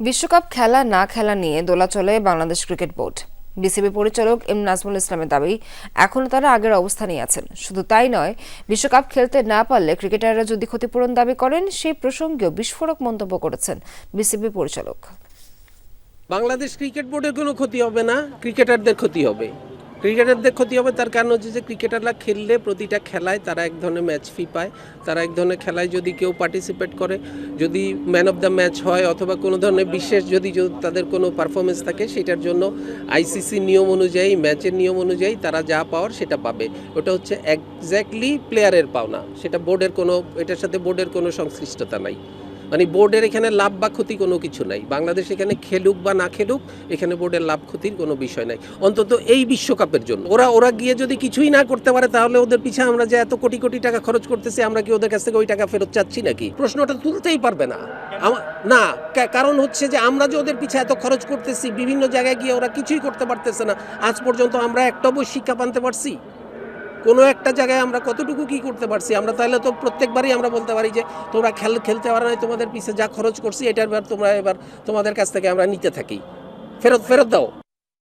বিশ্বকাপ খেলা না খেলা নিয়ে দোলাচলে বাংলাদেশ ক্রিকেট বোর্ড। বিসিবি পরিচালক এম নাজমুল ইসলামের দাবি, এখনও তারা আগের অবস্থানেই আছেন। শুধু তাই নয়, বিশ্বকাপ খেলতে না পারলে ক্রিকেটাররা যদি ক্ষতিপূরণ দাবি করেন, সেই প্রসঙ্গেও বিস্ফোরক মন্তব্য করেছেন বিসিবি পরিচালক। বাংলাদেশ ক্রিকেট বোর্ডের কোনো ক্ষতি হবে না, ক্রিকেটারদের ক্ষতি হবে। ক্রিকেটারদের ক্ষতি হবে তার কারণ হচ্ছে যে ক্রিকেটাররা খেললে প্রতিটা খেলায় তারা এক ধরনের ম্যাচ ফি পায়। তারা এক ধরনের খেলায় যদি কেউ পার্টিসিপেট করে, যদি ম্যান অফ দ্য ম্যাচ হয় অথবা কোনো ধরনের বিশেষ যদি তাদের কোনো পারফরমেন্স থাকে, সেটার জন্য আইসিসি নিয়ম অনুযায়ী, ম্যাচের নিয়ম অনুযায়ী তারা যা পাওয়ার সেটা পাবে। ওটা হচ্ছে একজ্যাক্টলি প্লেয়ারের পাওনা, সেটা বোর্ডের কোনো, এটার সাথে বোর্ডের কোনো সংশ্লিষ্টতা নাই। মানে বোর্ডের এখানে লাভ বা ক্ষতি কোনো কিছু নাই। বাংলাদেশ এখানে খেলুক বা না খেলুক, এখানে বোর্ডের লাভ ক্ষতির কোনো বিষয় নাই, অন্তত এই বিশ্বকাপের জন্য। ওরা গিয়ে যদি কিছুই না করতে পারে, তাহলে ওদের পিছনে আমরা যে এত কোটি কোটি টাকা খরচ করতেছি, আমরা কি ওদের কাছ থেকে ওই টাকা ফেরত চাচ্ছি নাকি? প্রশ্নটা তুলতেই পারবে না। না, কারণ হচ্ছে যে আমরা যে ওদের পিছনে এত খরচ করতেছি, বিভিন্ন জায়গায় গিয়ে ওরা কিছুই করতে পারতেছে না। আজ পর্যন্ত আমরা একটা বই শিক্ষা আনতে পারছি? কোনো একটা জায়গায় আমরা কতটুকু কি করতে পারছি? আমরা তাহলে তো প্রত্যেকবারই আমরা বলতে পারি যে তোমরা খেলতে পারো না, তোমাদের পিছে যা খরচ করছি এটার তোমরা এবার তোমাদের কাছ থেকে আমরা নিতে থাকি, ফেরত দাও।